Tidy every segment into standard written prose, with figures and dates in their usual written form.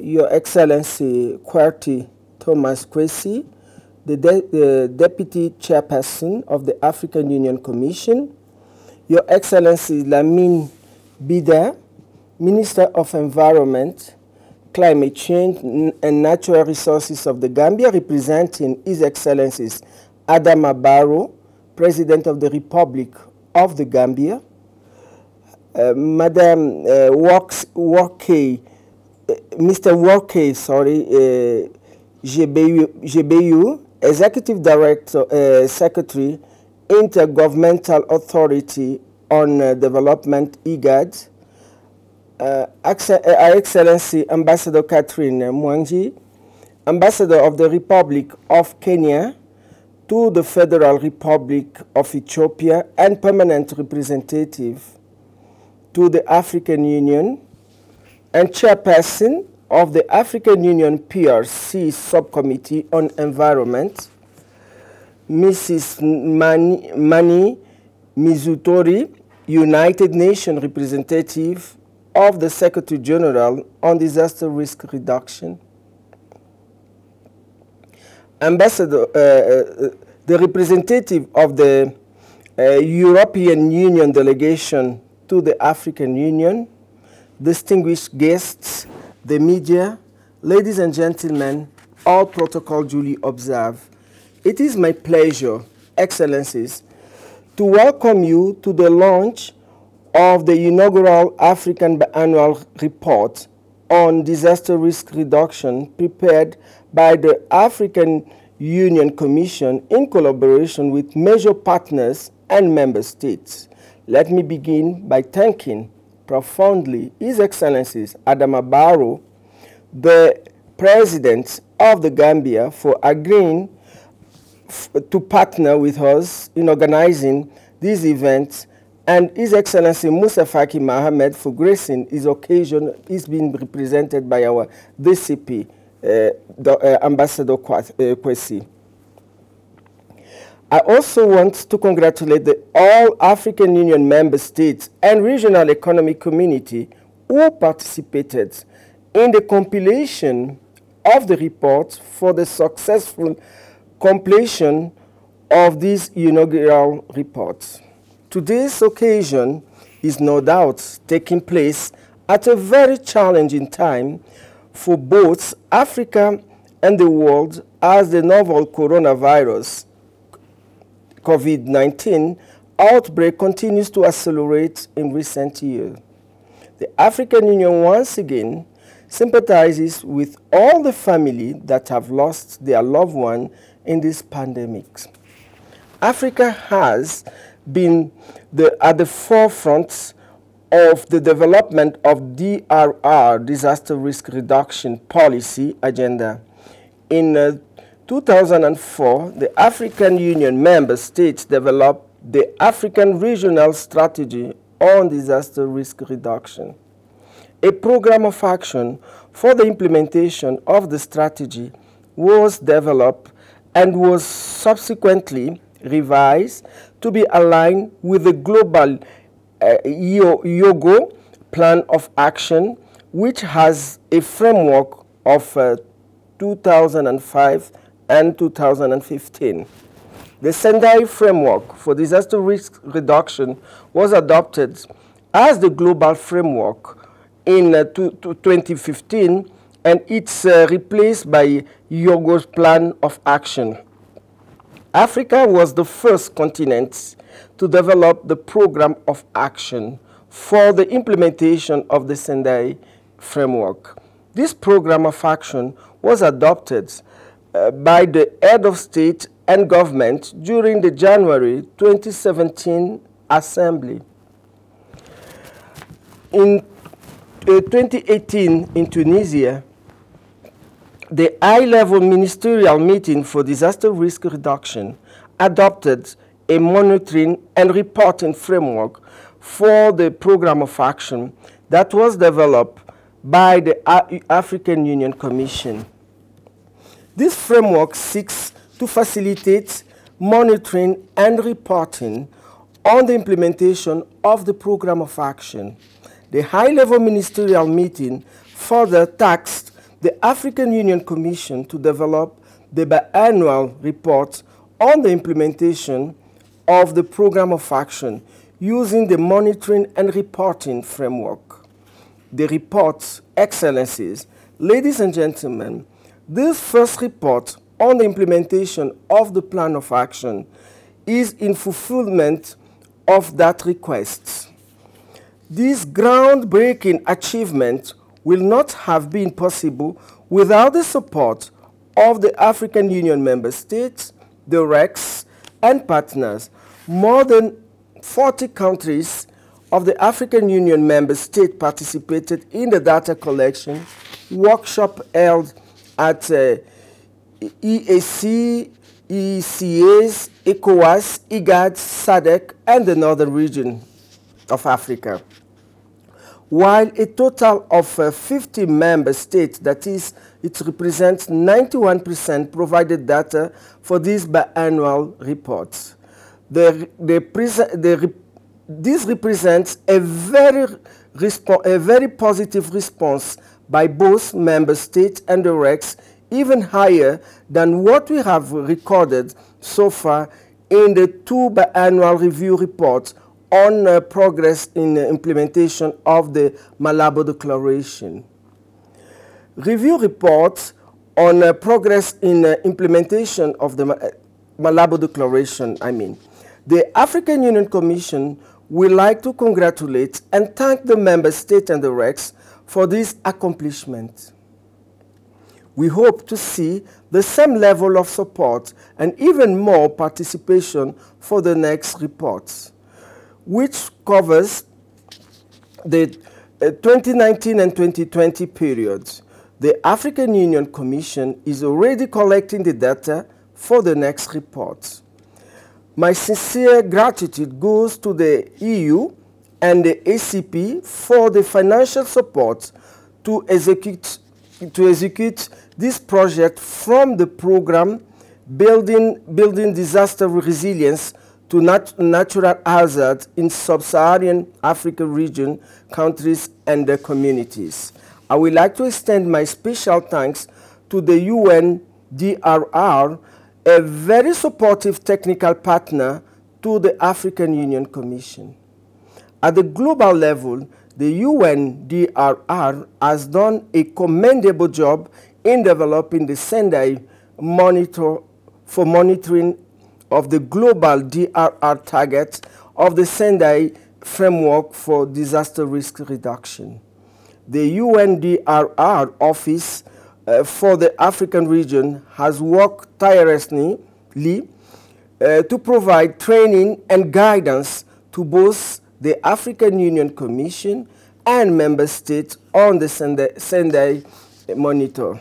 Your Excellency Kwerty Thomas Kwesi, the Deputy Chairperson of the African Union Commission, Your Excellency Lamine Bida, Minister of Environment, Climate Change and Natural Resources of the Gambia, representing His Excellencies Adama Barrow, President of the Republic of the Gambia, Madam Mr. Workey, Jebeyu, Executive Director, Secretary, Intergovernmental Authority on Development, IGAD, Her Excellency Ambassador Catherine Mwangi, Ambassador of the Republic of Kenya to the Federal Republic of Ethiopia and Permanent Representative to the African Union, and Chairperson of the African Union PRC Subcommittee on Environment, Mrs. Mani Mizutori, United Nations Representative of the Secretary General on Disaster Risk Reduction, Ambassador, the representative of the European Union delegation to the African Union, distinguished guests, the media, ladies and gentlemen, all protocol duly observed. It is my pleasure, Excellencies, to welcome you to the launch of the inaugural African Biannual Report on Disaster Risk Reduction prepared by the African Union Commission in collaboration with major partners and member states. Let me begin by thanking profoundly His Excellencies Adama Barrow, the President of the Gambia, for agreeing to partner with us in organizing these events, and His Excellency Musa Faki Mohammed for gracing his occasion is being represented by our DCP, Ambassador Kwesi. I also want to congratulate all African Union member states and regional economic community who participated in the compilation of the report for the successful completion of this inaugural report. Today's occasion is no doubt taking place at a very challenging time for both Africa and the world, as the novel coronavirus COVID-19 outbreak continues to accelerate in recent years. The African Union once again sympathizes with all the families that have lost their loved one in this pandemic. Africa has been at the forefront of the development of DRR, Disaster Risk Reduction Policy Agenda. In 2004, the African Union member states developed the African Regional Strategy on Disaster Risk Reduction. A program of action for the implementation of the strategy was developed and was subsequently revised to be aligned with the global YOGO Plan of Action, which has a framework of 2005 and 2015. The Sendai Framework for Disaster Risk Reduction was adopted as the global framework in 2015, and it's replaced by YOGO's Plan of Action. Africa was the first continent to develop the program of action for the implementation of the Sendai Framework. This program of action was adopted by the head of state and government during the January 2017 Assembly. In 2018 in Tunisia, the high-level ministerial meeting for disaster risk reduction adopted a monitoring and reporting framework for the program of action that was developed by the African Union Commission. This framework seeks to facilitate monitoring and reporting on the implementation of the program of action. The high-level ministerial meeting further tasked the African Union Commission to develop the biannual report on the implementation of the Program of Action using the monitoring and reporting framework. The report, Excellencies, ladies and gentlemen, this first report on the implementation of the Plan of Action is in fulfillment of that request. This groundbreaking achievement will not have been possible without the support of the African Union member states, the RECs, and partners. More than 40 countries of the African Union member states participated in the data collection workshop held at EAC, ECAs, ECOWAS, IGAD, SADC, and the Northern region of Africa. While a total of 50 member states, that is, it represents 91%, provided data for these biannual reports. This represents a very positive response by both member states and the RECs, even higher than what we have recorded so far in the two biannual review reports on progress in implementation of the Malabo Declaration. Review reports on progress in implementation of the Malabo Declaration, The African Union Commission would like to congratulate and thank the member states and the RECs for this accomplishment. We hope to see the same level of support and even more participation for the next reports, which covers the 2019 and 2020 periods. The African Union Commission is already collecting the data for the next reports. My sincere gratitude goes to the EU and the ACP for the financial support to execute this project, from the program Building Disaster Resilience to Natural Hazards in Sub-Saharan Africa region countries and their communities. I would like to extend my special thanks to the UNDRR, a very supportive technical partner to the African Union Commission. At the global level, the UNDRR has done a commendable job in developing the Sendai monitor for monitoring of the global DRR targets of the Sendai framework for disaster risk reduction. The UNDRR Office for the African region has worked tirelessly to provide training and guidance to both the African Union Commission and member states on the Sendai monitor.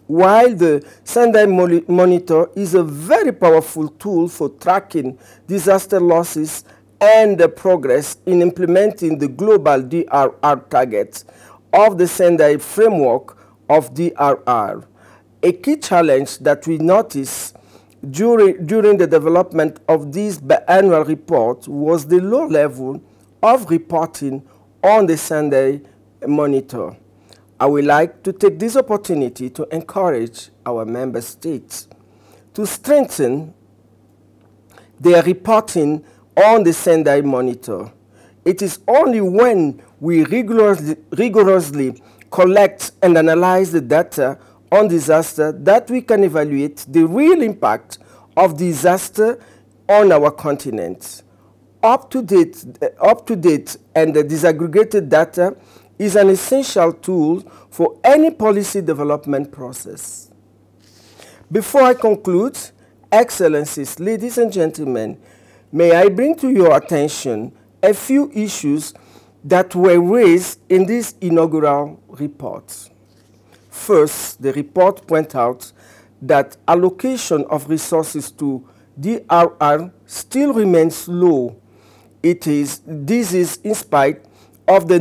While the Sendai monitor is a very powerful tool for tracking disaster losses and the progress in implementing the global DRR targets of the Sendai framework of DRR, a key challenge that we noticed during the development of this biannual report was the low level of reporting on the Sendai monitor. I would like to take this opportunity to encourage our member states to strengthen their reporting on the Sendai monitor. It is only when we rigorously collect and analyze the data on disaster that we can evaluate the real impact of disaster on our continent. Up-to-date and disaggregated data is an essential tool for any policy development process. Before I conclude, Excellencies, ladies and gentlemen, may I bring to your attention a few issues that were raised in this inaugural report. First, the report points out that allocation of resources to DRR still remains low. This is in spite of the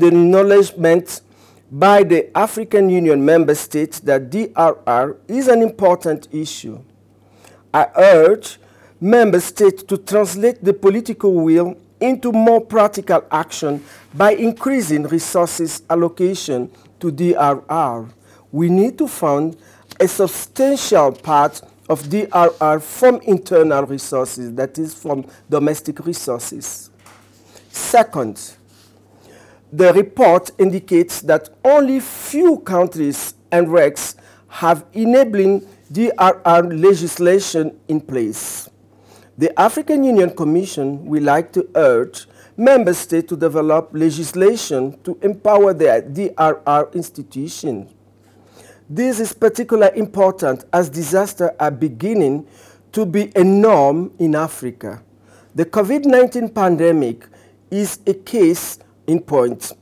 acknowledgement by the African Union member states that DRR is an important issue. I urge member states to translate the political will into more practical action by increasing resources allocation to DRR, we need to fund a substantial part of DRR from internal resources, that is from domestic resources. Second, the report indicates that only few countries and RECs have enabling DRR legislation in place. The African Union Commission would like to urge member states to develop legislation to empower their DRR institutions. This is particularly important as disasters are beginning to be a norm in Africa. The COVID-19 pandemic is a case in point.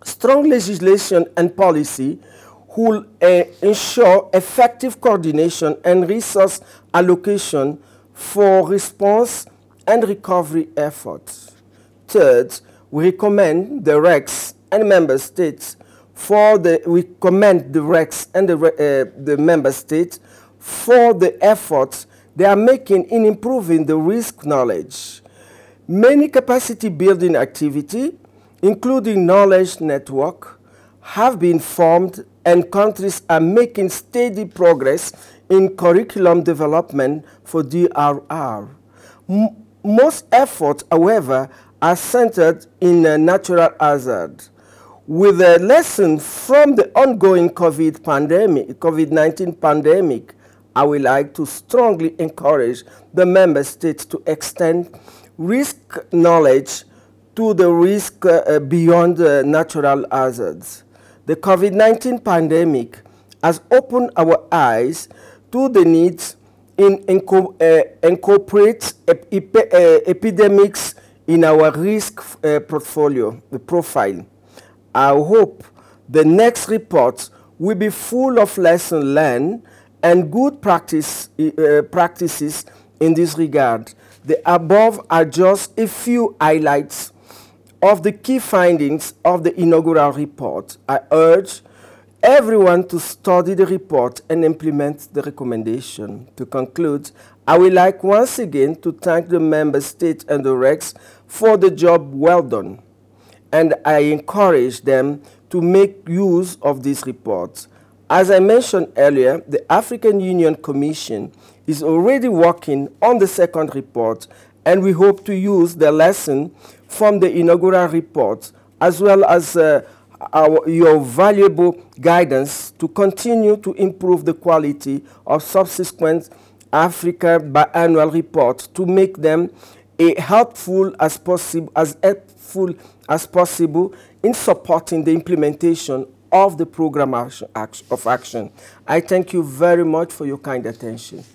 Strong legislation and policy will ensure effective coordination and resource allocation for response and recovery efforts. Third, we recommend the RECs and member states we commend the RECs and the member states for the efforts they are making in improving the risk knowledge. Many capacity building activities, including knowledge network, have been formed, and countries are making steady progress in curriculum development for DRR. Most efforts, however, are centered in natural hazard. With a lesson from the ongoing COVID-19 pandemic, I would like to strongly encourage the member states to extend risk knowledge to the risk beyond natural hazards. The COVID-19 pandemic has opened our eyes to the needs in incorporate epidemics in our risk profile. I hope the next report will be full of lessons learned and good practices in this regard. The above are just a few highlights of the key findings of the inaugural report. I urge everyone to study the report and implement the recommendation. To conclude, I would like once again to thank the member states and the RECs for the job well done, and I encourage them to make use of this report. As I mentioned earlier, the African Union Commission is already working on the second report, and we hope to use the lesson from the inaugural report as well as your valuable guidance to continue to improve the quality of subsequent Africa biannual reports to make them as helpful as possible in supporting the implementation of the program of action. I thank you very much for your kind attention.